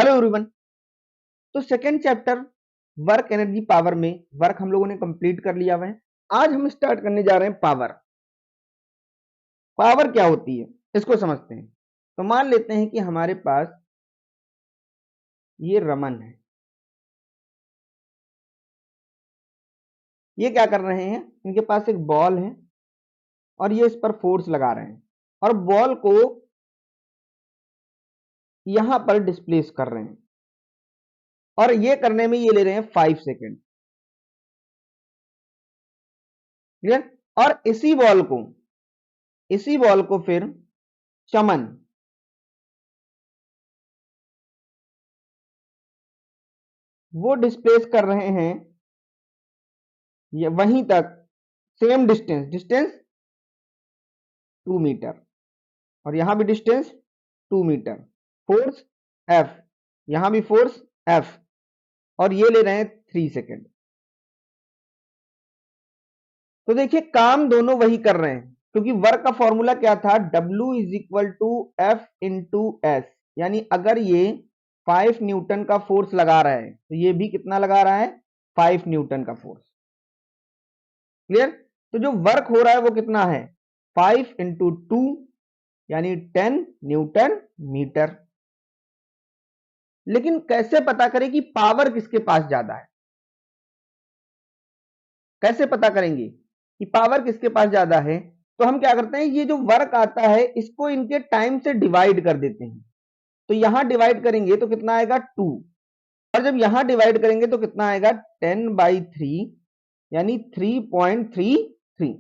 Hello everyone. तो second chapter work energy power में work हम लोगों ने कंप्लीट कर लिया हुआ है। आज हम स्टार्ट करने जा रहे हैं पावर। पावर क्या होती है इसको समझते हैं। तो मान लेते हैं कि हमारे पास ये रमन है, ये क्या कर रहे हैं, इनके पास एक बॉल है और ये इस पर फोर्स लगा रहे हैं और बॉल को यहां पर डिस्प्लेस कर रहे हैं और ये करने में ये ले रहे हैं 5 सेकेंड। क्लियर। और इसी बॉल को फिर चमन वो डिस्प्लेस कर रहे हैं ये वहीं तक, सेम डिस्टेंस 2 मीटर और यहां भी डिस्टेंस 2 मीटर। फोर्स F, यहां भी फोर्स F और ये ले रहे हैं 3 सेकेंड। तो देखिए काम दोनों वही कर रहे हैं क्योंकि वर्क का फॉर्मूला क्या था, W is equal to F into S. यानी अगर ये 5 न्यूटन का फोर्स लगा रहा है तो ये भी कितना लगा रहा है, 5 न्यूटन का फोर्स। क्लियर। तो जो वर्क हो रहा है वो कितना है, 5 इंटू 2 यानी 10 न्यूटन मीटर। लेकिन कैसे पता करें कि पावर किसके पास ज्यादा है, कैसे पता करेंगे कि पावर किसके पास ज्यादा है। तो हम क्या करते हैं, ये जो वर्क आता है इसको इनके टाइम से डिवाइड कर देते हैं। तो यहां डिवाइड करेंगे तो कितना आएगा 2 और जब यहां डिवाइड करेंगे तो कितना आएगा 10/3 यानी 3.33।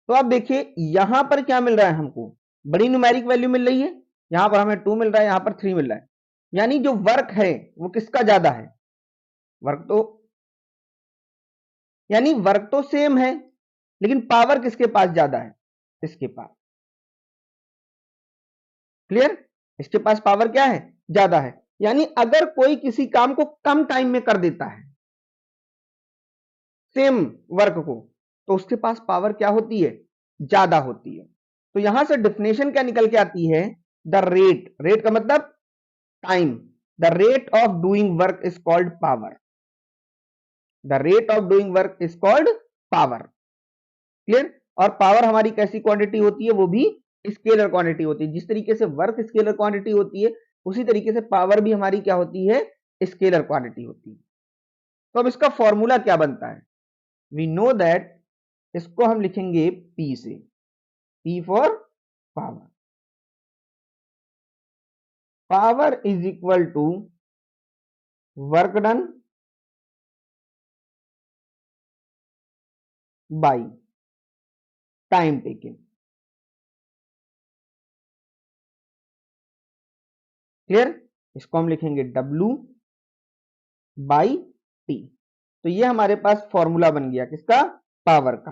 तो आप देखिए यहां पर क्या मिल रहा है, हमको बड़ी न्यूमेरिक वैल्यू मिल रही है। यहां पर हमें 2 मिल रहा है, यहां पर 3 मिल रहा है। यानी जो वर्क है वो किसका ज्यादा है, वर्क तो यानी वर्क तो सेम है लेकिन पावर किसके पास ज्यादा है, इसके पास। क्लियर। इसके पास पावर क्या है, ज्यादा है। यानी अगर कोई किसी काम को कम टाइम में कर देता है, सेम वर्क को, तो उसके पास पावर क्या होती है, ज्यादा होती है। तो यहां से डेफिनेशन क्या निकल के आती है, द रेट, रेट का मतलब time, the rate of doing work is called power. The rate of doing work is called power. Clear. और पावर हमारी कैसी क्वांटिटी होती है, वो भी स्केलर क्वांटिटी होती है। जिस तरीके से वर्क स्केलर क्वांटिटी होती है उसी तरीके से पावर भी हमारी क्या होती है, स्केलर क्वांटिटी होती है। तो अब इसका फॉर्मूला क्या बनता है, वी नो दैट, इसको हम लिखेंगे P से, P for power. Power is equal to work done by time taken. Clear. इसको हम लिखेंगे W बाई T। तो ये हमारे पास फॉर्मूला बन गया किसका, पावर का।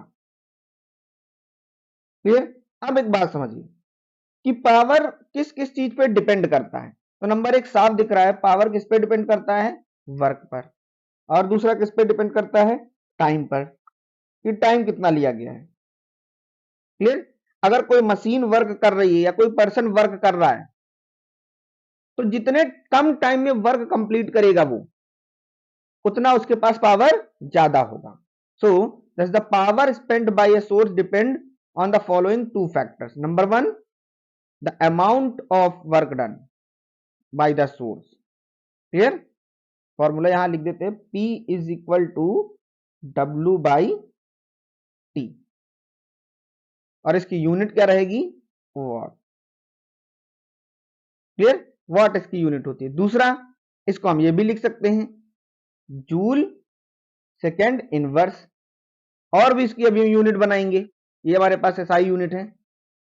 क्लियर। अब एक बात समझिए कि पावर किस किस चीज पे डिपेंड करता है। तो नंबर एक साफ दिख रहा है, पावर किस पे डिपेंड करता है, वर्क पर। और दूसरा किस पे डिपेंड करता है, टाइम पर, कि टाइम कितना लिया गया है। क्लियर। अगर कोई मशीन वर्क कर रही है या कोई पर्सन वर्क कर रहा है तो जितने कम टाइम में वर्क कंप्लीट करेगा वो, उतना उसके पास पावर ज्यादा होगा। So thus the power spent by a source depend on the following two factors. Number one, the amount of work done by the source. Clear. Formula यहां लिख देते हैं, P is equal to W by T और इसकी unit क्या रहेगी, watt. Clear. Watt इसकी unit होती है। दूसरा, इसको हम ये भी लिख सकते हैं, जूल सेकेंड इनवर्स। और भी इसकी अभी यूनिट बनाएंगे, ये हमारे पास SI यूनिट है।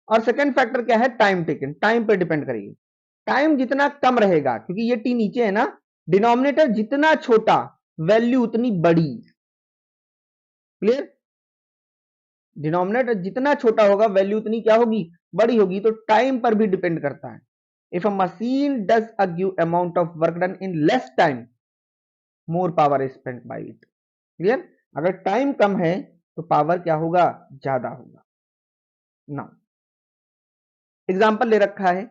और सेकेंड फैक्टर क्या है, टाइम टेकन, टाइम पर डिपेंड करेगी। टाइम जितना कम रहेगा, क्योंकि ये टी नीचे है ना, डिनोमिनेटर जितना छोटा वैल्यू उतनी बड़ी। क्लियर। डिनोमिनेटर जितना छोटा होगा वैल्यू उतनी क्या होगी, बड़ी होगी। तो टाइम पर भी डिपेंड करता है। If a machine does a give amount of work done in less time, more power is spent by it. Clear. अगर टाइम कम है तो पावर क्या होगा, ज्यादा होगा। ना एग्जाम्पल ले रखा है,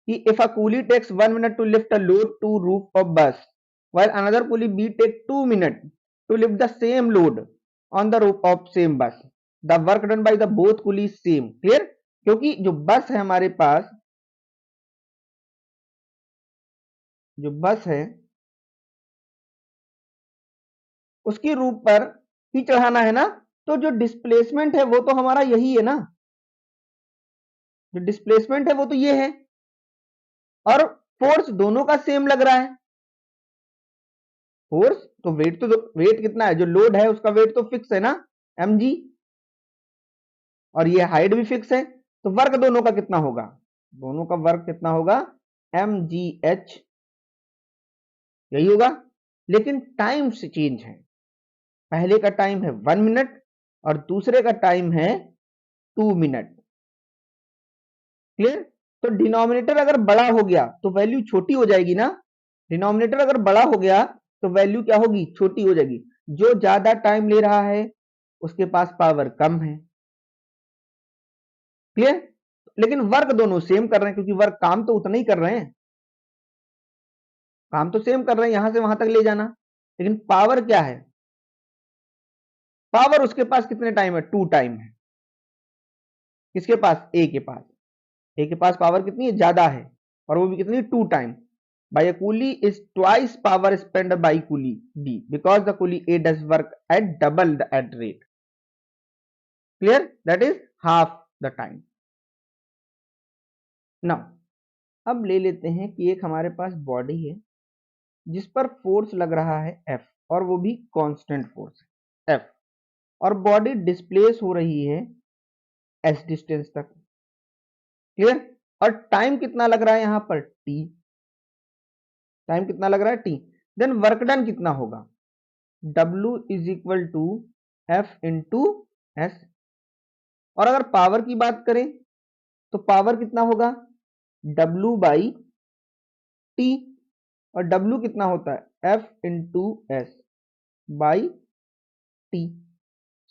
कि if a coolie takes 1 minute to lift a load to roof of bus while another coolie B take 2 minutes to lift the same load on the roof of same bus, the work done by the both coolies same. Clear? क्योंकि जो बस है हमारे पास, जो बस है उसकी roof पर ही चढ़ाना है ना, तो जो डिस्प्लेसमेंट है वो तो हमारा यही है ना, जो डिस्प्लेसमेंट है वो तो ये है, और फोर्स दोनों का सेम लग रहा है। फोर्स तो वेट कितना है, जो लोड है उसका वेट तो फिक्स है ना, mg, और ये हाइट भी फिक्स है, तो वर्क दोनों का कितना होगा, दोनों का वर्क कितना होगा, mgh, यही होगा। लेकिन टाइम से चेंज है, पहले का टाइम है 1 मिनट और दूसरे का टाइम है 2 मिनट। क्लियर? तो डिनोमिनेटर अगर बड़ा हो गया तो वैल्यू छोटी हो जाएगी ना, डिनोमिनेटर अगर बड़ा हो गया तो वैल्यू क्या होगी, छोटी हो जाएगी। जो ज्यादा टाइम ले रहा है उसके पास पावर कम है। क्लियर? लेकिन वर्क दोनों सेम कर रहे हैं, क्योंकि वर्क काम तो उतना ही कर रहे हैं, काम तो सेम कर रहे हैं, यहां से वहां तक ले जाना। लेकिन पावर क्या है, पावर उसके पास कितने टाइम है, 2 टाइम है। किसके पास, ए के पास, ए के पास पावर कितनी है, ज्यादा है, और वो भी कितनी, 2 time. By a coolie is twice power spent by coolie B because the coolie A does work at double at rate. Clear? That is half the time. Now, अब ले लेते हैं कि एक हमारे पास बॉडी है जिस पर फोर्स लग रहा है F, और वो भी कांस्टेंट फोर्स है F, और बॉडी डिस्प्लेस हो रही है S डिस्टेंस तक। क्लियर? और टाइम कितना लग रहा है यहां पर, T, टाइम कितना लग रहा है, T। देन वर्क डन कितना होगा, W is equal to F into S। और अगर पावर की बात करें तो पावर कितना होगा, W बाई टी, और W कितना होता है, F into S by T.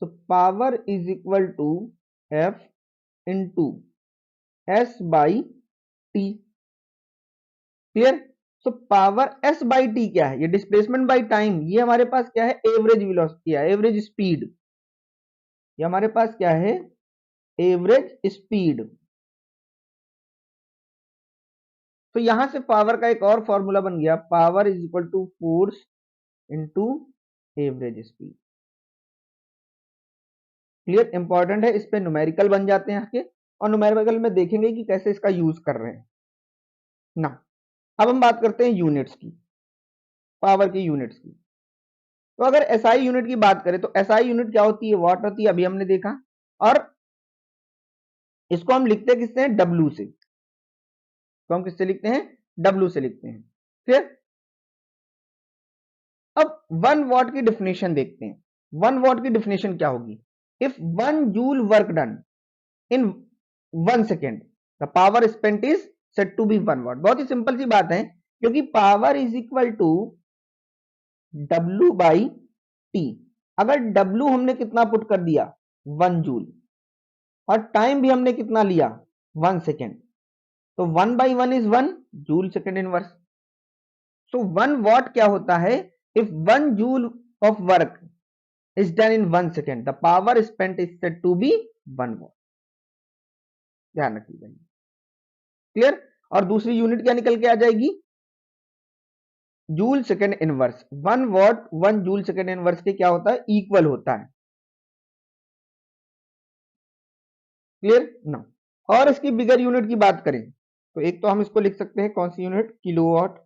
So power is equal to F into S by T. Clear? So power S by T क्या है, ये डिस्प्लेसमेंट बाई टाइम, ये हमारे पास क्या है, एवरेज वेलोसिटी है, एवरेज स्पीड, ये हमारे पास क्या है, एवरेज स्पीड। तो यहां से पावर का एक और फॉर्मूला बन गया, power is equal to force into average speed. Clear? Important है, इस पे न्यूमेरिकल बन जाते हैं आपके, और न्यूमेरिकल में देखेंगे कि कैसे इसका यूज कर रहे हैं ना। अब हम बात करते हैं यूनिट्स की, पावर की यूनिट्स की। तो अगर एसआई यूनिट की बात करें तो एसआई यूनिट क्या होती है, वाट होती है, अभी हमने देखा, और इसको हम लिखते हैं किससे, डब्ल्यू से, तो हम किससे लिखते हैं, डब्ल्यू से लिखते हैं। क्लियर? अब 1 वॉट की डेफिनेशन देखते हैं। 1 वॉट की डेफिनेशन क्या होगी, if 1 joule work done in 1 second the power spent is set to be 1 watt. बहुत ही सिंपल सी बात है, क्योंकि power is equal to W by T. अगर W हमने कितना पुट कर दिया, 1 जूल, और टाइम भी हमने कितना लिया, 1 सेकेंड, तो 1 by 1 is 1 joule second inverse. So 1 watt क्या होता है, if 1 joule of work is done in 1 second the power spent is set to be 1 watt. ध्यान रखिएगा। क्लियर? और दूसरी यूनिट क्या निकल के आ जाएगी, joule second inverse. 1 what 1 joule second inverse के क्या होता है, इक्वल होता है। क्लियर ना? और इसकी बिगर यूनिट की बात करें तो एक तो हम इसको लिख सकते हैं, कौन सी यूनिट, किलोवाट।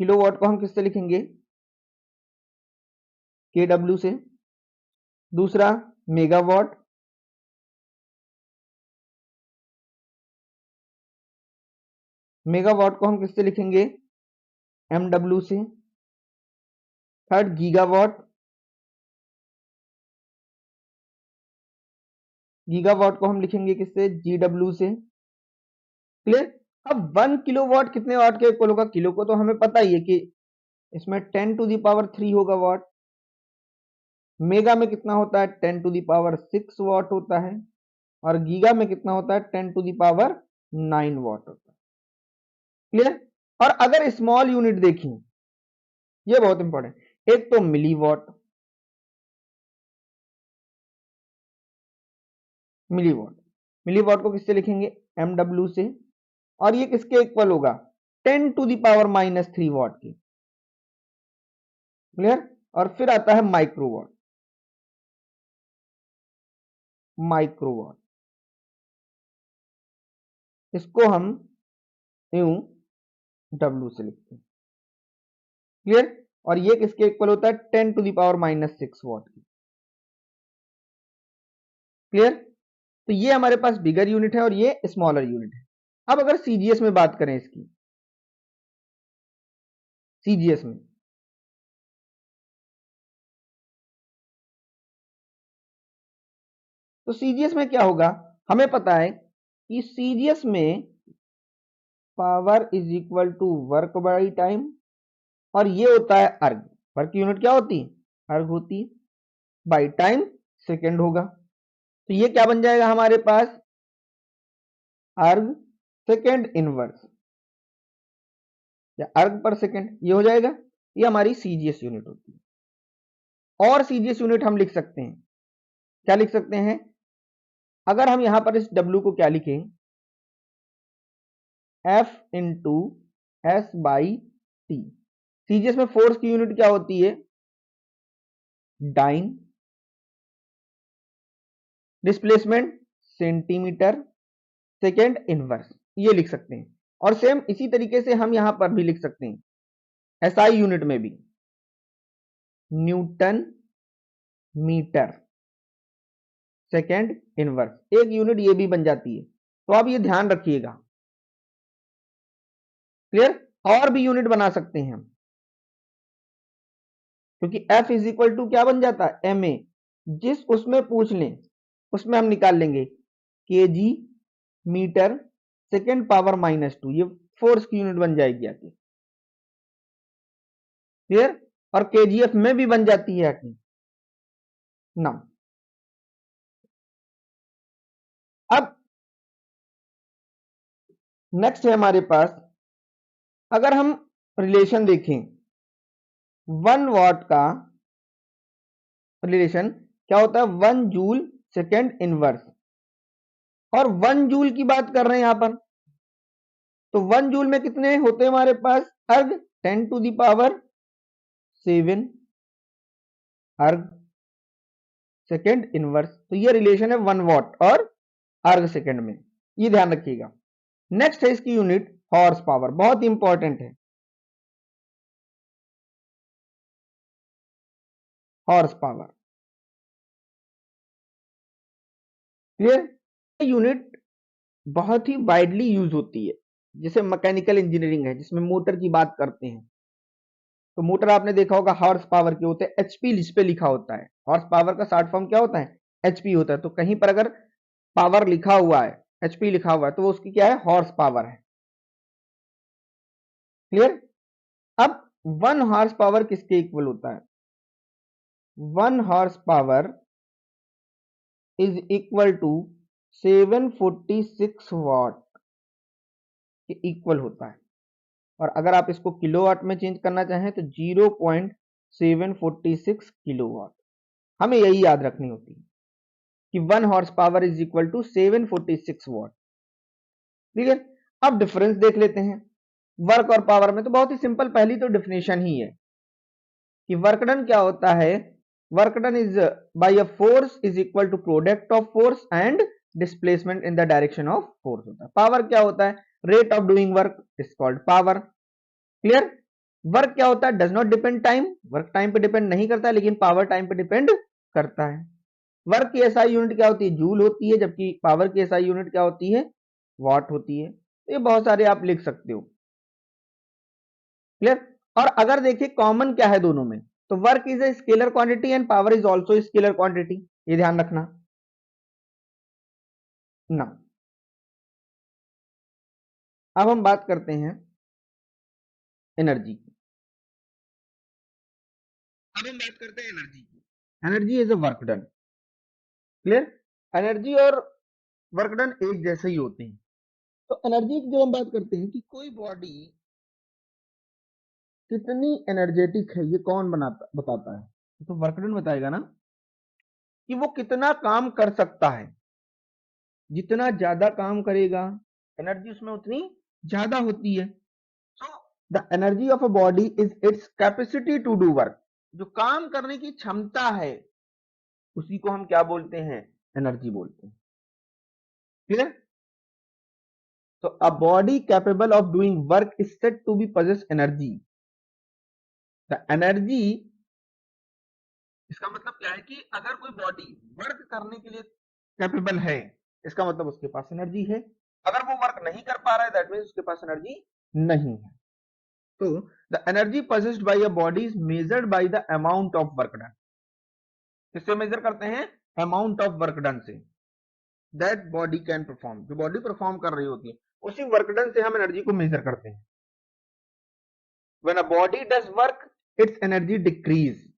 किलोवाट को हम किससे लिखेंगे, केडब्ल्यू से। दूसरा मेगावाट, मेगावाट को हम किससे लिखेंगे, एमडब्ल्यू से। थर्ड गीगावाट, गीगावाट को हम लिखेंगे किससे, जीडब्ल्यू से। क्लियर? अब 1 किलोवाट कितने वाट के इक्वल होगा, किलो को तो हमें पता ही है कि इसमें 10 टू दी पावर 3 होगा वाट। मेगा में कितना होता है, 10 टू दी पावर 6 वाट होता है। और गीगा में कितना होता है 10⁹ वॉट होता है। क्लियर। और अगर स्मॉल यूनिट देखें, ये बहुत इंपॉर्टेंट, एक तो मिलीवॉट, मिलीवॉट, मिलीवॉट को किससे लिखेंगे MW से, और ये किसके इक्वल होगा 10⁻³ वॉट की। क्लियर। और फिर आता है माइक्रोवॉट, माइक्रोवॉट इसको हम यूं W से लिखते हैं। क्लियर। और ये किसके इक्वल होता है 10⁻⁻6 वॉट की। क्लियर। तो ये हमारे पास बिगर यूनिट है और ये स्मॉलर यूनिट है। अब अगर सीजीएस में बात करें इसकी, सीजीएस में तो सीजीएस में क्या होगा, हमें पता है कि सीजीएस में power is equal to work by time, और ये होता है अर्ग। वर्क की यूनिट क्या होती है, अर्ग होती है, बाई टाइम सेकेंड होगा। तो ये क्या बन जाएगा हमारे पास अर्ग सेकेंड इनवर्स या अर्ग पर सेकेंड, ये हो जाएगा। ये हमारी सीजीएस यूनिट होती है। और सीजीएस यूनिट हम लिख सकते हैं, क्या लिख सकते हैं, अगर हम यहां पर इस W को क्या लिखें F into S by T. CGS में फोर्स की यूनिट क्या होती है dyne, displacement centimetre second inverse, ये लिख सकते हैं। और सेम इसी तरीके से हम यहां पर भी लिख सकते हैं एसआई यूनिट में भी न्यूटन मीटर सेकेंड इनवर्स, एक यूनिट ये भी बन जाती है। तो आप ये ध्यान रखिएगा। क्लियर। और भी यूनिट बना सकते हैं हम, क्योंकि F इज इक्वल टू क्या बन जाता है एम ए, जिस उसमें पूछ लें उसमें हम निकाल लेंगे केजी मीटर सेकेंड पावर -2, ये फोर्स की यूनिट बन जाएगी आके। क्लियर। और केजीएफ में भी बन जाती है आके ना। अब नेक्स्ट है हमारे पास, अगर हम रिलेशन देखें 1 वॉट का रिलेशन क्या होता है 1 जूल सेकेंड इनवर्स, और 1 जूल की बात कर रहे हैं यहां पर, तो 1 जूल में कितने होते हैं हमारे पास अर्ग 10⁻7 अर्ग सेकेंड इनवर्स। तो ये रिलेशन है 1 वॉट और अर्ग सेकेंड में, ये ध्यान रखिएगा। नेक्स्ट है इसकी यूनिट हॉर्स पावर, बहुत इंपॉर्टेंट है हॉर्स पावर। क्लियर। यूनिट बहुत ही वाइडली यूज होती है, जैसे मैकेनिकल इंजीनियरिंग है जिसमें मोटर की बात करते हैं, तो मोटर आपने देखा होगा हॉर्स पावर के होते हैं, एचपी जिस पे लिखा होता है, हॉर्स पावर का शॉर्ट फॉर्म क्या होता है एचपी होता है। तो कहीं पर अगर पावर लिखा हुआ है एचपी लिखा हुआ है तो वो उसकी क्या है हॉर्स पावर है। क्लियर। अब 1 हॉर्स पावर किसके इक्वल होता है 1 horse power is equal to 746 watt के इक्वल होता है। और अगर आप इसको किलोवाट में चेंज करना चाहें तो 0.746 किलोवाट। हमें यही याद रखनी होती है कि 1 horse power is equal to 746 watt. Clear. अब डिफरेंस देख लेते हैं वर्क और पावर में, तो बहुत ही सिंपल, पहली तो डेफिनेशन ही है कि वर्क डन क्या होता है, work done is by a force is equal to product of force and displacement in the direction of force होता है। पावर क्या होता है rate of doing work is called power. Clear. Work क्या होता है does not depend time, work time पे depend नहीं करता है लेकिन पावर टाइम पे डिपेंड करता है। वर्क की एसआई यूनिट क्या होती है जूल होती है, जबकि पावर की एसआई यूनिट क्या होती है वॉट होती है। तो ये बहुत सारे आप लिख सकते हो। क्लियर। और अगर देखिए कॉमन क्या है दोनों में, तो work is a scalar quantity and power is also scalar quantity, ये ध्यान रखना ना। अब हम बात करते हैं एनर्जी की। अब हम बात करते हैं एनर्जी की। Energy is a work done. Clear. Energy और वर्क डन एक जैसे ही होते हैं। तो एनर्जी की जब हम बात करते हैं कि कोई बॉडी कितनी एनर्जेटिक है, ये कौन बताता है? तो वर्क डन बताएगा ना कि वो कितना काम कर सकता है। जितना ज्यादा काम करेगा एनर्जी उसमें उतनी ज्यादा होती है। So the energy of a body is its capacity to do work. जो काम करने की क्षमता है उसी को हम क्या बोलते हैं? एनर्जी बोलते हैं। क्लियर? तो a body capable of doing work is said to be possess energy. The energy, इसका मतलब क्या है कि अगर कोई बॉडी वर्क करने के लिए कैपेबल है, इसका मतलब उसके पास एनर्जी है। अगर वो वर्क नहीं कर पा रहा है, दैट मीन्स उसके पास एनर्जी नहीं है। तो the energy possessed by a body is measured by the amount of work done. किससे मेजर करते हैं? अमाउंट ऑफ वर्क डन से। दैट बॉडी कैन परफॉर्म, जो बॉडी परफॉर्म कर रही होती है उसी वर्क डन से हम एनर्जी को मेजर करते हैं। When a body does work it's energy decrease.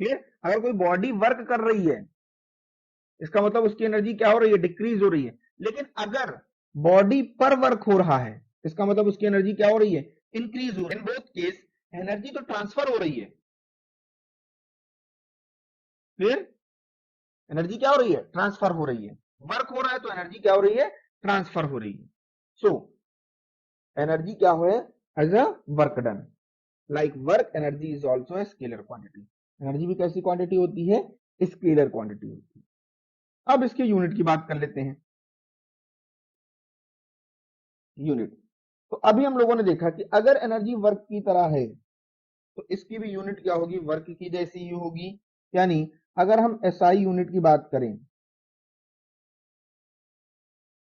Clear? अगर कोई बॉडी वर्क कर रही है इसका मतलब उसकी एनर्जी क्या हो रही है? डिक्रीज हो रही है। लेकिन अगर बॉडी पर वर्क हो रहा है इसका मतलब उसकी एनर्जी क्या हो रही है? इंक्रीज हो रही है। इन बोथ केस एनर्जी तो ट्रांसफर हो रही है। क्लियर? एनर्जी क्या हो रही है? ट्रांसफर हो रही है। वर्क हो रहा है तो एनर्जी क्या हो रही है? ट्रांसफर हो रही है। सो एनर्जी क्या है? As a work done. Like work energy is also a scalar quantity. Energy भी कैसी क्वांटिटी होती है? स्केलर क्वांटिटी होती है। अब इसके यूनिट की बात कर लेते हैं। यूनिट, तो अभी हम लोगों ने देखा कि अगर एनर्जी वर्क की तरह है तो इसकी भी यूनिट क्या होगी? वर्क की जैसी ही होगी। यानी अगर हम एसआई यूनिट की बात करें,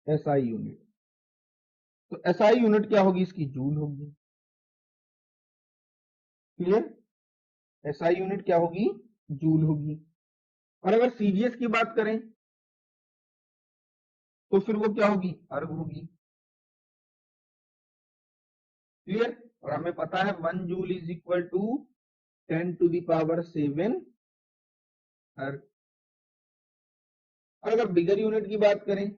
एसआई यूनिट, तो एसआई यूनिट क्या होगी? इसकी जूल होगी। क्लियर? एसआई यूनिट क्या होगी? जूल होगी। और अगर सीजीएस की बात करें तो फिर वो क्या होगी? अर्ग होगी। क्लियर? और हमें पता है 1 जूल इज इक्वल टू 10⁷ अर्ग। और अगर बिगर यूनिट की बात करें,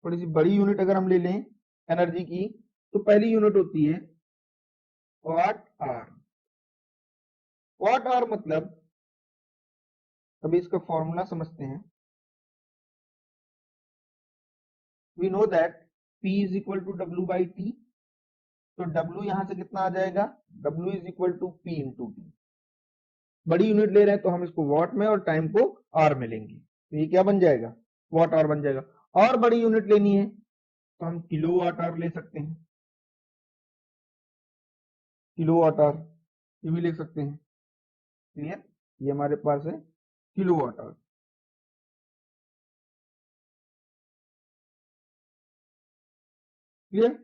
थोड़ी सी बड़ी यूनिट अगर हम ले लें एनर्जी की, तो पहली यूनिट होती है वाट आवर। वाट आवर मतलब, अभी इसका फॉर्मूला समझते हैं। We know that P is equal to W by T. तो W यहां से कितना आ जाएगा? W is equal to P into T. बड़ी यूनिट ले रहे हैं तो हम इसको वॉट में और टाइम को आवर में लेंगे, तो ये क्या बन जाएगा? वॉट आवर बन जाएगा। और बड़ी यूनिट लेनी है तो हम किलो वाट आवर ले सकते हैं। किलो वाट आवर ये भी लिख सकते हैं। क्लियर? ये हमारे पास है किलो वाट आवर। क्लियर?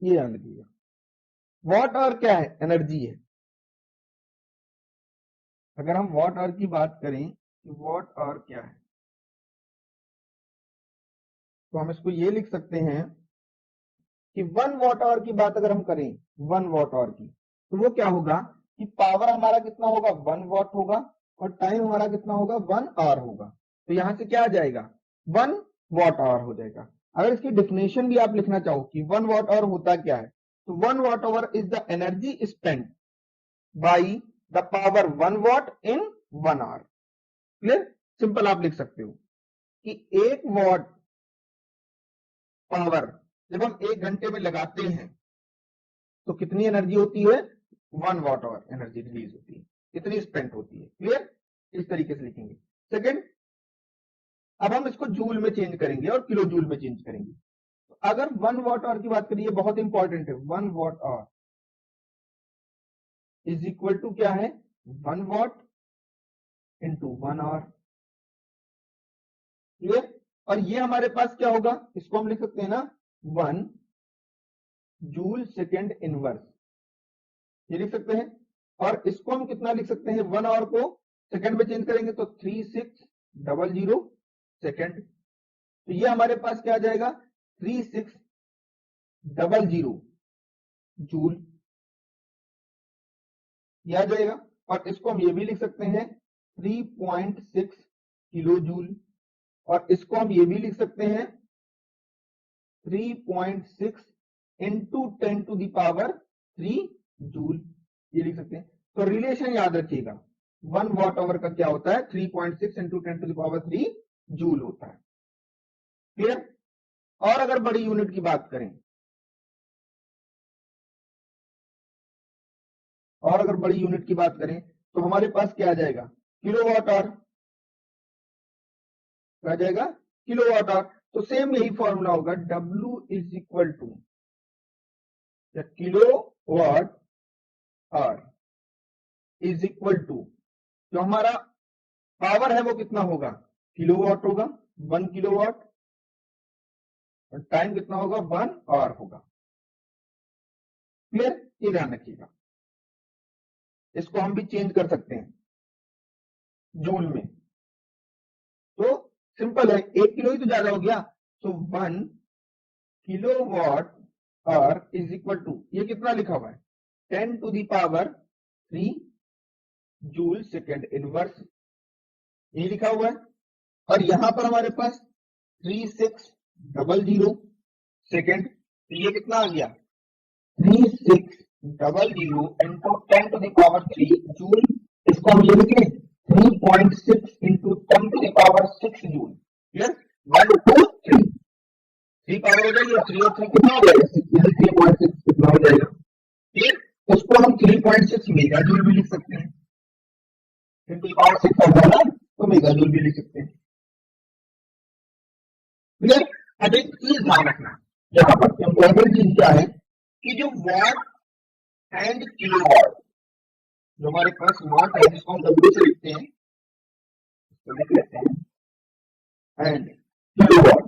ये याद रखिएगा। वॉट आवर क्या है? एनर्जी है। अगर हम वॉट आवर की बात करें कि वॉट आवर क्या है, तो हम इसको ये लिख सकते हैं कि 1 वॉट आवर की बात अगर हम करें, 1 वॉट आवर की, तो वो क्या होगा कि पावर हमारा कितना होगा? 1 वॉट होगा और टाइम हमारा कितना होगा? 1 आवर होगा। तो यहां से क्या आ जाएगा? 1 वॉट आवर हो जाएगा। अगर इसकी डिफिनेशन भी आप लिखना चाहो कि 1 वॉट आवर होता क्या है, तो 1 watt hour is the energy spend by the power 1 watt in 1 hour. Clear? Simple आप लिख सकते हो कि 1 वॉट पावर जब हम 1 घंटे में लगाते हैं तो कितनी एनर्जी होती है? 1 वॉट आवर एनर्जी रिलीज होती है, कितनी स्पेंड होती है। क्लियर? इस तरीके से लिखेंगे। सेकंड, अब हम इसको जूल में चेंज करेंगे और किलो जूल में चेंज करेंगे। तो अगर 1 वॉट आवर की बात करिए, बहुत इंपॉर्टेंट है, 1 watt hour is equal to क्या है? 1 वॉट इंटू 1 आवर। क्लियर? और ये हमारे पास क्या होगा? इसको हम लिख सकते हैं ना 1 जूल सेकेंड इनवर्स, ये लिख सकते हैं। और इसको हम कितना लिख सकते हैं? 1 आवर को सेकंड में चेंज करेंगे तो 3600 सेकंड। तो ये हमारे पास क्या आ जाएगा? 3600 जूल, ये आ जाएगा। और इसको हम ये भी लिख सकते हैं 3.6 किलो जूल, और इसको हम ये भी लिख सकते हैं 3.6 इंटू 10⁻³ जूल, ये लिख सकते हैं। तो रिलेशन याद रखिएगा, 1 वॉट आवर का क्या होता है, 3.6 इंटू 10⁻³ जूल होता है। क्लियर। और अगर बड़ी यूनिट की बात करें, तो हमारे पास क्या आ जाएगा, किलोवाट आवर आ जाएगा, किलोवाट आवर। तो सेम यही फॉर्मूला होगा, W is equal to kilowatt hour is equal to, जो हमारा पावर है वो कितना होगा, किलोवाट होगा, 1 किलोवाट, और टाइम कितना होगा, 1 आवर होगा। क्लियर, ये ध्यान रखिएगा। इसको हम भी चेंज कर सकते हैं जूल में, तो सिंपल है, 1 किलो ही तो ज्यादा हो गया। So 1 kilowatt hour is equal to, ये कितना लिखा हुआ है, 10⁻³ जूल सेकेंड इनवर्स, ये लिखा हुआ है। और यहां पर हमारे पास 3600 सेकेंड, तो ये कितना आ गया, 3600 इंटू 10⁻³ जूल। इसको हम ये लिखें 3.6 इंटू 10⁻6 जूल। क्लियर, 1 2 3, 3 पावर हो जाएगी, और 3 और 3 कितना हो जाएगा, 3.6 कितना हो जाएगा। क्लियर, उसको हम 3.6 मेगा जूल भी लिख सकते हैं, 10⁻6 होगा ना, तो मेगा जूल भी लिख सकते हैं। क्लियर। अब एक चीज ध्यान रखना, यहाँ पर इंपॉर्टेंट चीज क्या है कि जो वॉट एंड किलोवाट, जो हमारे पास वॉट है जिसको हम W से लिखते हैं, तो लिख लेते हैं एंड किलोवाट।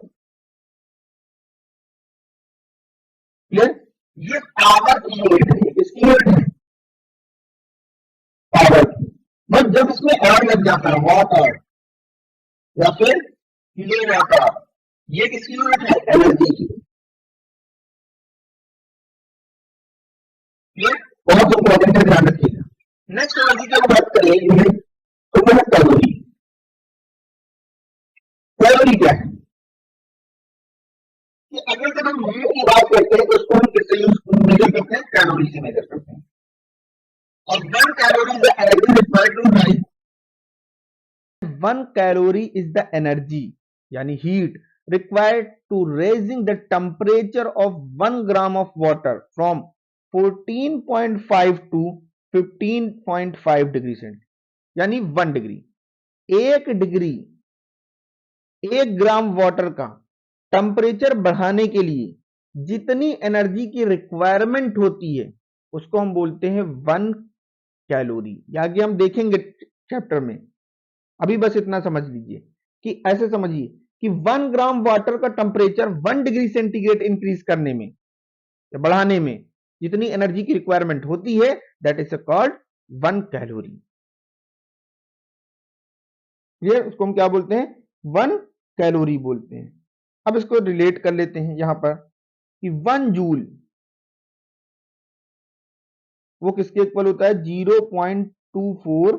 क्लियर, ये पावर की यूनिट है, किसकी यूनिट है, पावर की। बट जब इसमें और लग जाता है वॉट आवर या फिर किलोवाट आवर, ये किसकी यूनिट है, एनर्जी की। क्लियर, बहुत इंपॉर्टेंट है, ध्यान रखिएगा। नेक्स्ट एनर्जी की बात करें यूनिट, तो वो है कैलोरी। कैलोरी क्या है कि अगर जब हम हीट की बात करते हैं तो उसको हम किससे मेजर करते हैं, कैलोरी से मेजर करते हैं। और 1 calorie is the energy required to raise, 1 calorie is the energy यानी heat required to raising the temperature of 1 gram of water from 14.5 to 15.5 degree Saint, यानी 1 डिग्री, 1 डिग्री 1 ग्राम वाटर का temperature बढ़ाने के लिए जितनी एनर्जी की requirement होती है उसको हम बोलते हैं 1 कैलोरी। आगे हम देखेंगे चैप्टर में, अभी बस इतना समझ लीजिए कि ऐसे समझिए कि 1 ग्राम वाटर का टेम्परेचर 1 डिग्री सेंटीग्रेड इंक्रीज करने में या बढ़ाने में जितनी एनर्जी की रिक्वायरमेंट होती है, दैट इज कॉल्ड 1 कैलोरी। ये उसको हम क्या बोलते हैं, 1 कैलोरी बोलते हैं। अब इसको रिलेट कर लेते हैं यहां पर कि 1 जूल वो किसके इक्वल होता है, 0.24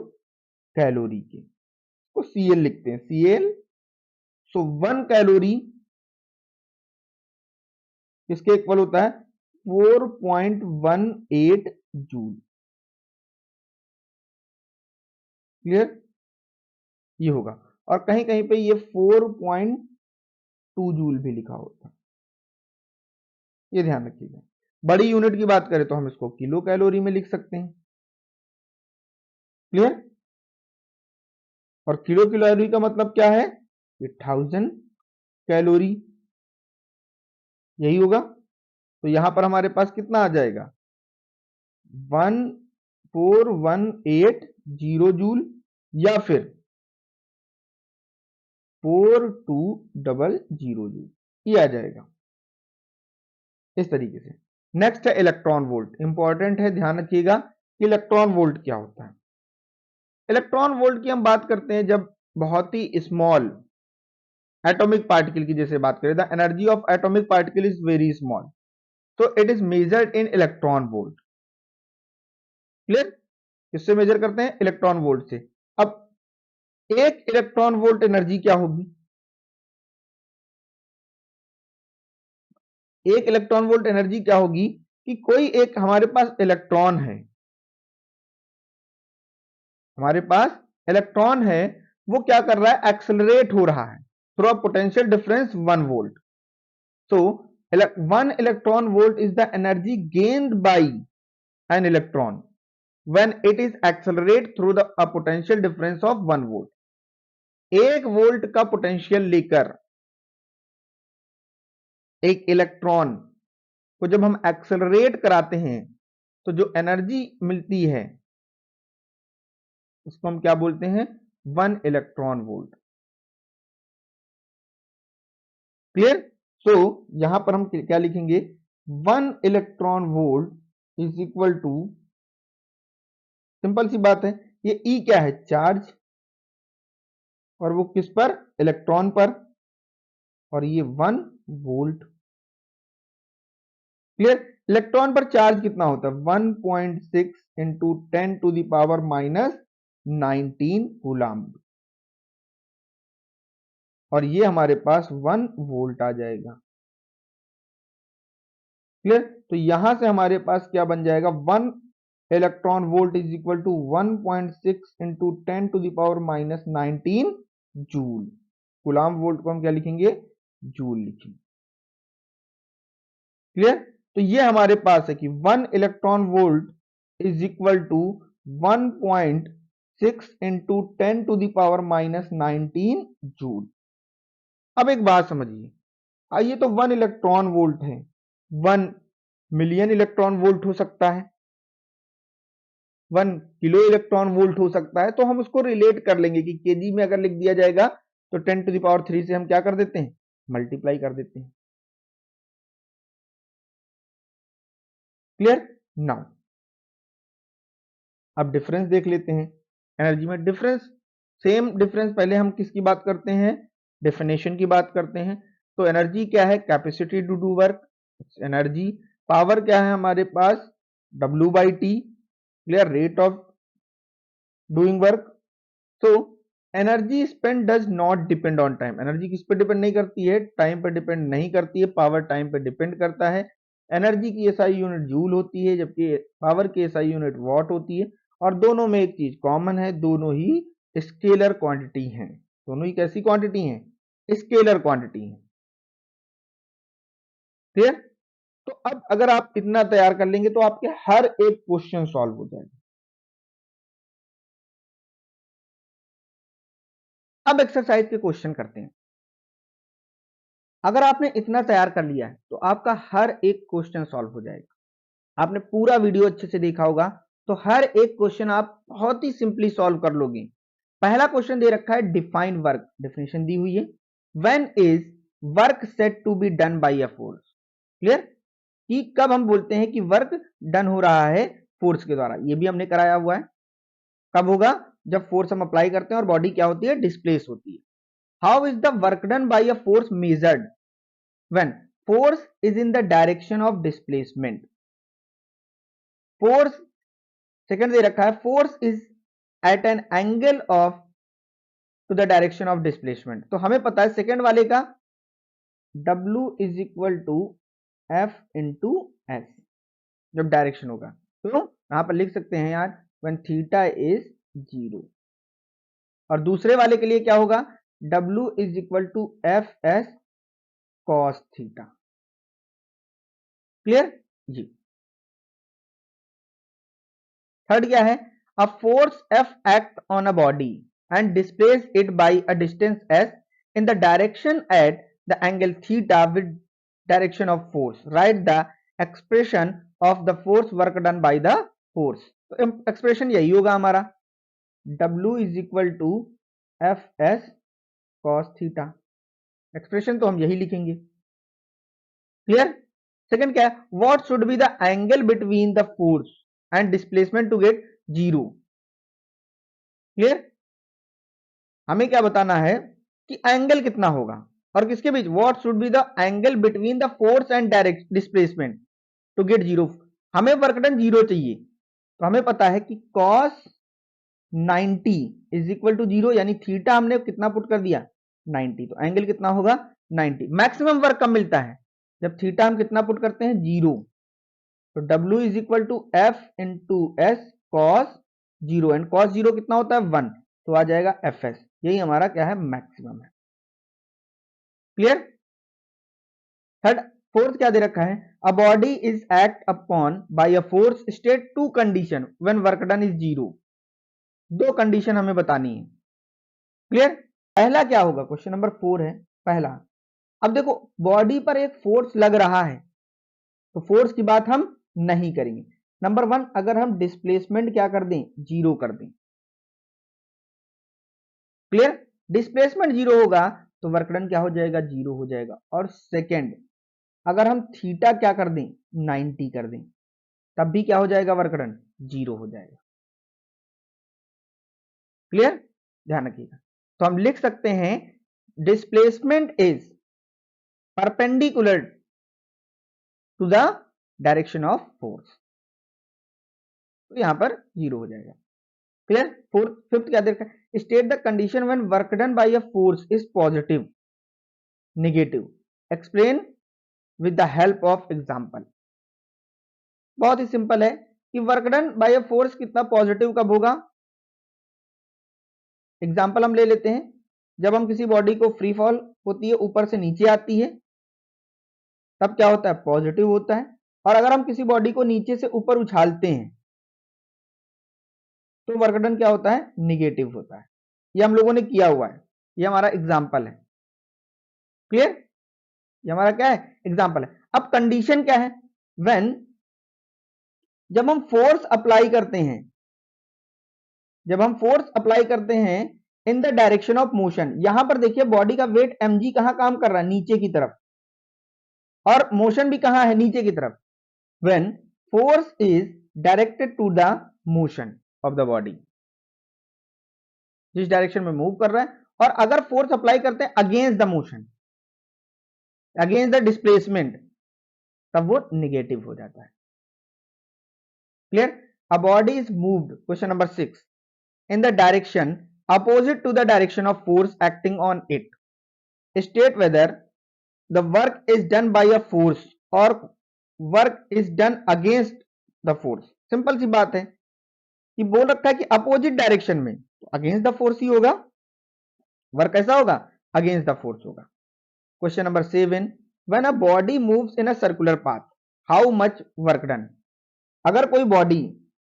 कैलोरी के, तो Cl लिखते हैं, Cl। सो 1 कैलोरी किसके इक्वल होता है, 4.18 जूल। क्लियर, ये होगा। और कहीं कहीं पे ये 4.2 जूल भी लिखा होता है, ये ध्यान रखिएगा। बड़ी यूनिट की बात करें तो हम इसको किलो कैलोरी में लिख सकते हैं। क्लियर, और किलो कैलोरी का मतलब क्या है, ये 1000 कैलोरी, यही होगा। तो यहां पर हमारे पास कितना आ जाएगा, 1418 जूल या फिर 4200 जूल, ये आ जाएगा इस तरीके से। नेक्स्ट है इलेक्ट्रॉन वोल्ट, इंपॉर्टेंट है, ध्यान रखिएगा कि इलेक्ट्रॉन वोल्ट क्या होता है। इलेक्ट्रॉन वोल्ट की हम बात करते हैं जब बहुत ही स्मॉल एटॉमिक पार्टिकल की जैसे बात करें, the energy of atomic particle is very small, तो it is measured in electron volt. Clear, किससे मेजर करते हैं, इलेक्ट्रॉन वोल्ट से। अब एक इलेक्ट्रॉन वोल्ट एनर्जी क्या होगी? एक इलेक्ट्रॉन वोल्ट एनर्जी क्या होगी कि कोई एक हमारे पास इलेक्ट्रॉन है, हमारे पास इलेक्ट्रॉन है, वो क्या कर रहा है? एक्सेलरेट हो रहा है through a potential difference 1 volt. So 1 electron volt is the energy gained by an electron when it is accelerate through a potential difference of 1 volt. 1 volt का पोटेंशियल लेकर एक इलेक्ट्रॉन को जब हम एक्सेलरेट कराते हैं तो जो एनर्जी मिलती है उसको हम क्या बोलते हैं? 1 इलेक्ट्रॉन वोल्ट. क्लियर? सो यहां पर हम क्या लिखेंगे? 1 electron volt is equal to, simple सी बात है, ये ई क्या है? चार्ज, और वो किस पर? इलेक्ट्रॉन पर, और ये 1 वोल्ट. क्लियर? इलेक्ट्रॉन पर चार्ज कितना होता है? 1.6 into 10 to the power minus 19 coulomb, और ये हमारे पास 1 वोल्ट आ जाएगा. क्लियर? तो यहां से हमारे पास क्या बन जाएगा? 1 electron volt is equal to 1.6 into 10 to the power minus 19 joule. Coulomb volt को हम क्या लिखेंगे? जूल लिखेंगे. क्लियर? तो ये हमारे पास है कि 1 electron volt is equal to 1.6 into 10 to the power minus 19 joule. अब एक बात समझिए, आइए, तो 1 इलेक्ट्रॉन वोल्ट है, 1 मिलियन इलेक्ट्रॉन वोल्ट हो सकता है, 1 किलो इलेक्ट्रॉन वोल्ट हो सकता है, तो हम उसको रिलेट कर लेंगे कि केजी में अगर लिख दिया जाएगा तो 10 टू द पावर 3 से हम क्या कर देते हैं? मल्टीप्लाई कर देते हैं. क्लियर? नाउ अब डिफरेंस देख लेते हैं. एनर्जी में डिफरेंस, सेम डिफरेंस पहले हम किसकी बात करते हैं? डेफिनेशन की बात करते हैं. तो एनर्जी क्या है? Capacity to do work, energy. Power क्या है हमारे पास? W by T. Clear? Rate of doing work. So energy spend does not depend on time. Energy किस पे डिपेंड नहीं करती है? टाइम पे डिपेंड नहीं करती है. पावर टाइम पे डिपेंड करता है. एनर्जी की एसआई यूनिट जूल होती है, जबकि पावर की एसआई यूनिट वॉट होती है. और दोनों में एक चीज कॉमन है, दोनों ही स्केलर क्वांटिटी हैं. दोनों ही कैसी क्वांटिटी हैं? स्केलर क्वांटिटी हैं. क्लियर? तो अब अगर आप इतना तैयार कर लेंगे तो आपके हर एक क्वेश्चन सॉल्व हो जाएगा. अब एक्सरसाइज के क्वेश्चन करते हैं. अगर आपने इतना तैयार कर लिया है तो आपका हर एक क्वेश्चन सॉल्व हो जाएगा. आपने पूरा वीडियो अच्छे से देखा होगा तो हर एक क्वेश्चन आप बहुत ही सिंपली सॉल्व कर लोगे. पहला क्वेश्चन दे रखा है डिफाइन वर्क, डेफिनेशन दी हुई है. When is work set to be done by a force. Clear? कि कब हम बोलते हैं कि वर्क डन हो रहा है फोर्स के द्वारा. ये भी हमने कराया हुआ है. कब होगा? जब फोर्स हम अप्लाई करते हैं और बॉडी क्या होती है? डिस्प्लेस होती है. How is the work done by a force measured when force is in the direction of displacement. force second दे रखा है, force is at an angle of to the direction of displacement. तो हमें पता है second वाले का W is equal to F into S जब डायरेक्शन होगा. तो यहां पर लिख सकते हैं यार when थीटा is 0. और दूसरे वाले के लिए क्या होगा? W is equal to FS cos theta. Clear जी? थर्ड क्या है? A force F act on a body and displace it by a distance S in the direction at the angle theta with direction of force. Right the expression of the force work done by the force. तो expression यही होगा हमारा, W is equal to F S cos theta. Expression तो हम यही लिखेंगे. Clear? Second क्या है? What should be the angle between the force and displacement to get 0. Clear? हमें क्या बताना है कि एंगल कितना होगा और किसके बीच? What should be the angle between the force and direct displacement to get 0. हमें वर्क डन 0 चाहिए, तो हमें पता है कि cos 90 इज इक्वल टू 0, यानी थीटा हमने कितना पुट कर दिया 90, तो एंगल कितना होगा 90। मैक्सिमम वर्क कब मिलता है जब थीटा हम कितना पुट करते हैं 0, तो W is equal to F into S cos 0, and cos 0 कितना होता है 1, तो आ जाएगा Fs। यही हमारा क्या है मैक्सिमम है। क्लियर। थर्ड फोर्थ क्या दे रखा है, a body is act upon by a force state two condition when work done is 0। दो कंडीशन हमें बतानी है। क्लियर। पहला क्या होगा, क्वेश्चन नंबर 4 है पहला। अब देखो बॉडी पर एक फोर्स लग रहा है, तो फोर्स की बात हम नहीं करेंगे। नंबर 1, अगर हम डिस्प्लेसमेंट क्या कर दें 0 कर दें। क्लियर। डिस्प्लेसमेंट 0 होगा तो वर्क डन क्या हो जाएगा 0 हो जाएगा। और सेकेंड, अगर हम थीटा क्या कर दें 90 कर दें, तब भी क्या हो जाएगा वर्क डन 0 हो जाएगा। क्लियर, ध्यान रखिएगा। तो हम लिख सकते हैं displacement is perpendicular to the direction of force, तो यहां पर 0 हो जाएगा। क्लियर। फोर्थ फिफ्थ क्या देखा, state the condition when work done by a force is positive negative, explain with the help of example. बहुत ही सिंपल है कि work done by a force कितना पॉजिटिव कब होगा। एग्जांपल हम ले लेते हैं, जब हम किसी बॉडी को फ्री फॉल होती है ऊपर से नीचे आती है तब क्या होता है पॉजिटिव होता है, और अगर हम किसी बॉडी को नीचे से ऊपर उछालते हैं तो वर्क डन क्या होता है निगेटिव होता है। ये हम लोगों ने किया हुआ है, ये हमारा एग्जांपल है। क्लियर, ये हमारा क्या है एग्जांपल है। अब कंडीशन क्या है, व्हेन जब हम फोर्स अप्लाई करते हैं, जब हम फोर्स अप्लाई करते हैं इन द डायरेक्शन ऑफ मोशन, यहां पर देखिए बॉडी का वेट mg कहां काम कर रहा है नीचे की तरफ, और मोशन भी कहां है नीचे की तरफ। When force is directed to the motion of the body, जिस डायरेक्शन में मूव कर रहा है, और अगर फोर्स अप्लाई करते हैं against the motion, against the displacement, तब वो निगेटिव हो जाता है। Clear. A body is moved, question number 6, in the direction opposite to the direction of force acting on it, state whether the work is done by a force or work is done against the force। Simple सी बात है कि बोल रखा है कि opposite direction में, तो अगेंस्ट द फोर्स ही होगा, वर्क कैसा होगा अगेंस्ट द फोर्स होगा। Question number 7, when a body moves in a circular path how much work done. अगर कोई बॉडी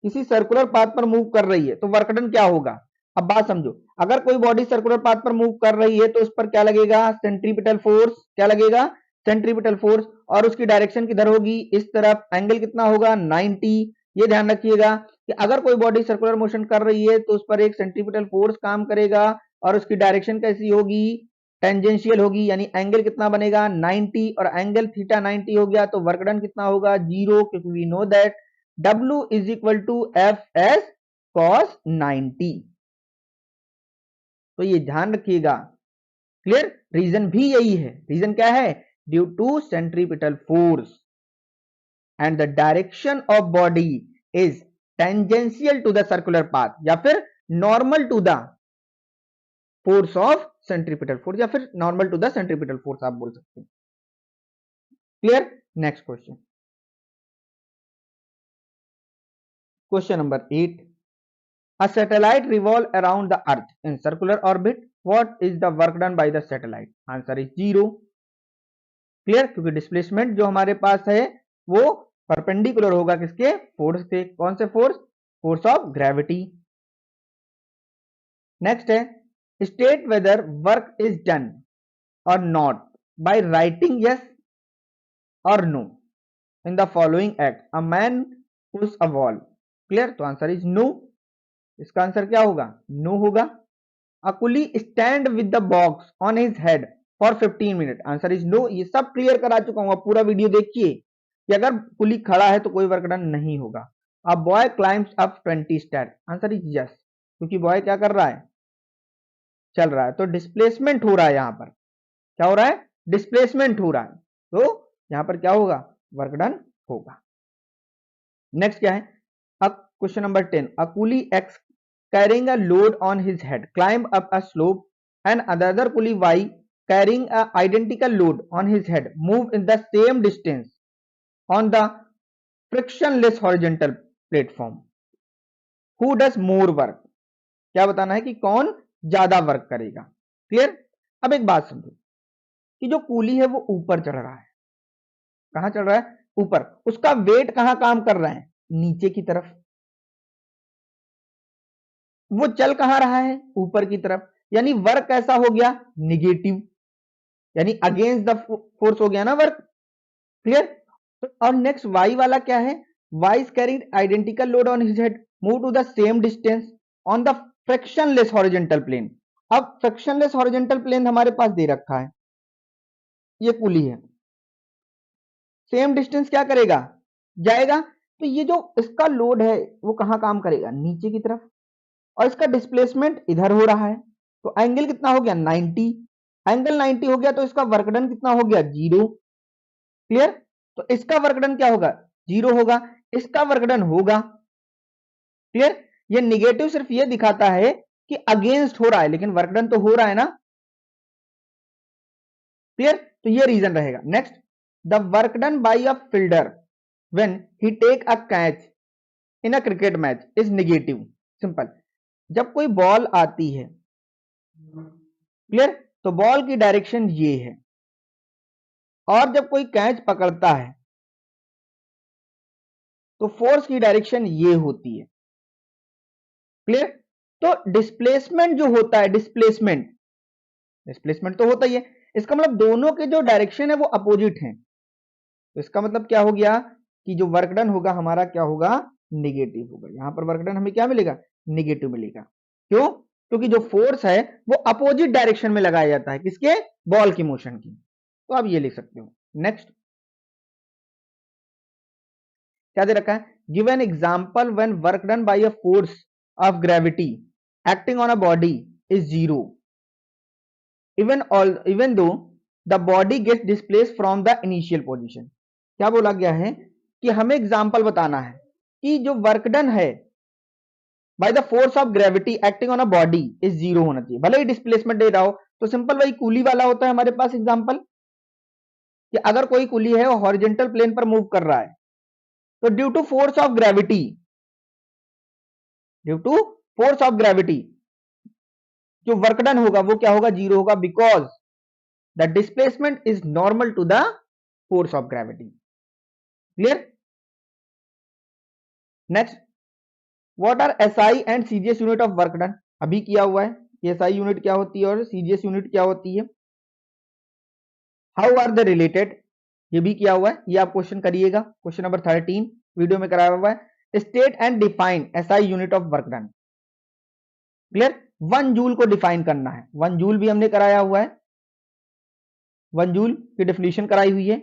किसी सर्कुलर पाथ पर मूव कर रही है तो वर्क डन क्या होगा। अब बात समझो, अगर कोई बॉडी सर्कुलर पाथ पर मूव कर रही है तो उस पर क्या लगेगा सेंट्रीपिटल फोर्स, क्या लगेगा सेंट्रीपिटल फोर्स, और उसकी डायरेक्शन किधर होगी इस तरफ, एंगल कितना होगा 90। ये ध्यान रखिएगा कि अगर कोई बॉडी सर्कुलर मोशन कर रही है तो उस पर एक सेंट्रीपिटल फोर्स काम करेगा और उसकी डायरेक्शन कैसी होगी टेंजेंशियल होगी, यानी एंगल कितना बनेगा 90, और एंगल थीटा 90 हो गया तो वर्क डन कितना होगा 0, क्योंकि we know that W is equal to F S cos 90। तो ये ध्यान रखिएगा। क्लियर, रीजन भी यही है, रीजन क्या है due to centripetal force and the direction of body is tangential to the circular path, या फिर normal to the force of centripetal force, या फिर normal to the centripetal force आप बोल सकते हैं। Clear. Next question, question number 8, a satellite revolve around the earth in circular orbit, what is the work done by the satellite, answer is 0। Clear, क्योंकि displacement जो हमारे पास है वो perpendicular होगा किसके फोर्स के, कौन से force, force of gravity. Next है state whether work is done और नॉट बाय राइटिंग यस और no in the following act, a man push a wall. Clear, तो आंसर इज नो, इसका आंसर क्या होगा नो होगा। A coolie stand with the box on his head for 15 minute, answer is no. ये सब clear करा चुका हूं, पूरा वीडियो देखिए कि अगर कुली खड़ा है तो कोई वर्क डन नहीं होगा। A boy climbs up 20 step, answer is yes, क्योंकि बॉय क्या कर रहा है चल रहा है, तो डिस्प्लेसमेंट हो रहा है, यहां पर क्या हो रहा है डिस्प्लेसमेंट हो रहा है, तो यहां पर क्या होगा वर्क डन होगा। नेक्स्ट क्या है, अब question number 10, a coolie x carrying a load on his head climb up a slope and another pulley Y carrying a identical load on his head move in the same distance on the frictionless horizontal platform. Who does more work? क्या बताना है कि कौन ज्यादा work करेगा. Clear. अब एक बात समझो कि जो कूली है वो ऊपर चढ़ रहा है. कहां चढ़ रहा है? ऊपर. उसका वेट कहां काम कर रहा है? नीचे की तरफ. वो चल कहां रहा है? ऊपर की तरफ. यानी वर्क कैसा हो गया? निगेटिव. यानी अगेंस्ट द फोर्स हो गया ना वर्क. क्लियर. और नेक्स्ट वाई वाला क्या है? Y is carrying identical load on his head move to the same distance on the frictionless horizontal plane. अब फ्रिक्शनलेस हॉरिजॉन्टल प्लेन हमारे पास दे रखा है. ये पुली है. सेम डिस्टेंस क्या करेगा? जाएगा. तो ये जो इसका लोड है वो कहां काम करेगा? नीचे की तरफ. और इसका डिस्प्लेसमेंट इधर हो रहा है. तो एंगल कितना हो गया? 90. एंगल 90 हो गया तो इसका वर्कडन कितना हो गया? 0. क्लियर. तो इसका वर्कडन क्या होगा? 0 होगा. इसका वर्कडन होगा. क्लियर. ये निगेटिव सिर्फ ये दिखाता है कि अगेंस्ट हो रहा है, लेकिन वर्कडन तो हो रहा है ना. क्लियर. तो ये रीजन रहेगा. Next, the work done by a fielder when he take a catch in a cricket match is negative. Simple. जब कोई बॉल आती है, क्लियर, तो बॉल की डायरेक्शन ये है. और जब कोई कैच पकड़ता है तो फोर्स की डायरेक्शन ये होती है. क्लियर. तो डिस्प्लेसमेंट जो होता है, डिस्प्लेसमेंट तो होता ही है. इसका मतलब दोनों के जो डायरेक्शन है वो अपोजिट हैं. तो इसका मतलब क्या हो गया कि जो वर्क डन होगा हमारा क्या होगा? निगेटिव होगा. यहां पर वर्क डन हमें क्या मिलेगा? निगेटिव मिलेगा. क्यों? क्योंकि जो फोर्स है वो अपोजिट डायरेक्शन में लगाया जाता है. किसके? बॉल की मोशन की. तो आप ये लिख सकते हो. नेक्स्ट क्या दे रखा है? Give an example when work done by a force of gravity acting on a body is zero even though the body gets displaced from the initial position. क्या बोला गया है कि हमें एग्जांपल बताना है कि जो वर्क डन है bye the force of gravity acting on a body is zero होना चाहिए. भले ही डिस्प्लेसमेंट दे रहा हो. तो सिंपल वही कूली वाला होता है हमारे पास एग्जांपल, कि अगर कोई कूली है वो हॉरिजॉन्टल प्लेन पर मूव कर रहा है तो due to force of gravity, जो वर्क डन होगा वो क्या होगा? जीरो होगा. Because the displacement is normal to the force of gravity. Clear. Next, what are SI and CGS unit of work done? अभी किया हुआ है. एसआई यूनिट क्या होती है और सीजीएस यूनिट क्या होती है? How are the related? ये भी किया हुआ है. ये आप क्वेश्चन करिएगा. क्वेश्चन नंबर 13 वीडियो में कराया हुआ है. State and define SI unit of work done. Clear. 1 joule को डिफाइन करना है. 1 जूल भी हमने कराया हुआ है. 1 जूल की डेफिनेशन कराई हुई है.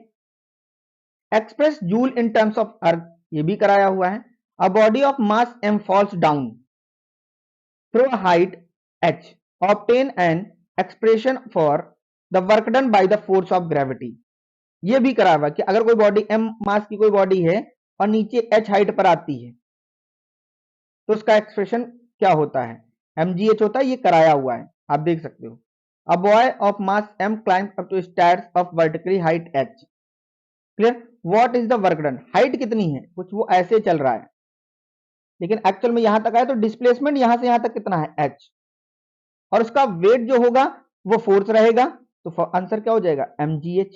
Express joule in terms of earth, ये भी कराया हुआ है. A body of mass m falls down through a height h, obtain an expression for the work done by the force of gravity. ये भी कराया हुआ कि अगर कोई बॉडी m मास की कोई बॉडी है और नीचे h हाइट पर आती है तो उसका एक्सप्रेशन क्या होता है? mgh होता है. ये कराया हुआ है, आप देख सकते हो. A boy of mass m climb up to stairs of vertically height h. Clear. What is the work done? Height कितनी है? कुछ वो ऐसे चल रहा है लेकिन एक्चुअल में यहां तक आए तो डिस्प्लेसमेंट यहां से यहां तक कितना है? h. और उसका वेट जो होगा वो फोर्स रहेगा. तो आंसर क्या हो जाएगा? mgh.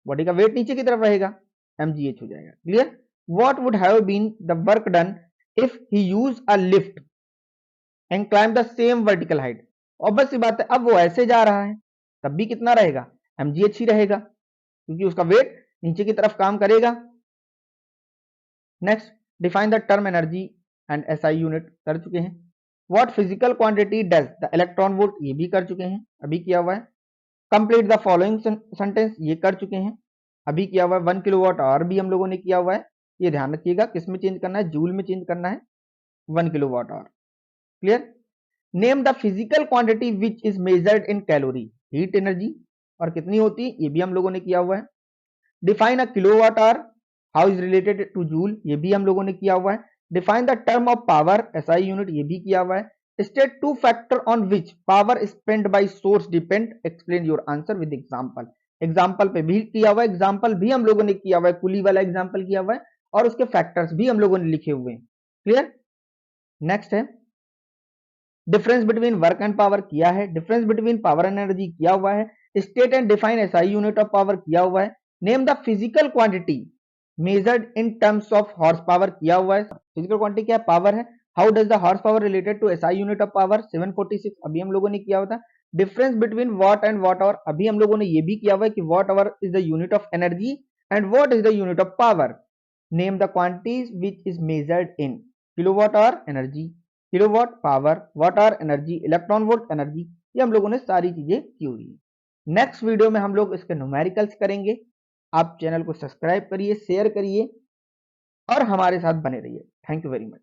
बॉडी का वेट नीचे की तरफ रहेगा, mgh हो जाएगा. Clear. What would have been the work done if he use a lift and climb the same vertical height? Obvious सी बात है, अब वो ऐसे जा रहा है तब भी कितना रहेगा? mgh ही रहेगा क्योंकि उसका वेट नीचे की तरफ काम करेगा. Next, define the term energy and SI unit कर चुके हैं. What physical quantity does the electron volt? ये भी कर चुके हैं, अभी किया हुआ है. कंप्लीट द फॉलोइंग सेंटेंस, ये कर चुके हैं, अभी किया हुआ है. 1 किलोवाट आवर भी हम लोगों ने किया हुआ है. ये ध्यान रखिएगा किस में चेंज करना है? जूल में चेंज करना है. 1 kilowatt our. Clear. Name the physical quantity which is measured in calorie. Heat energy, और कितनी होती है ये भी हम लोगों ने किया हुआ है. Define a kilowatt hour, how is related two joule, ये भी हम लोगों ने किया हुआ है. Define the term of power, SI unit, ये भी किया हुआ है। State two factor on which power spend by source depend, explain your answer with example. Example पे भी किया हुआ है, एग्जांपल भी हम लोगों ने किया हुआ है, कुली वाला एग्जांपल किया हुआ है और उसके फैक्टर्स भी हम लोगों ने लिखे हुए हैं। क्लियर। नेक्स्ट है difference between work and power, किया है। Difference between power and energy, किया हुआ है। State and define SI unit of power, किया हुआ है। Name the physical quantity measured in terms of horse power, किया हुआ है। फिजिकल क्वांटिटी क्या है? पावर है। How does the horse power related to SI unit of power? 746, अभी हम लोगों ने किया हुआ था। Difference between watt and watt hour, अभी हम लोगों ने ये भी किया हुआ है कि watt hour is the unit of energy and watt is the unit of power. Name the quantities which is measured in kilowatt hour energy, kilowatt power, watt hour energy, electron volt energy, ये हम लोगों ने सारी चीजें की हुई है। Next video में हम लोग इसके न्यूमेरिकल्स करेंगे। आप चैनल को सब्सक्राइब करिए, शेयर करिए और हमारे साथ बने रहिए। Thank you very much.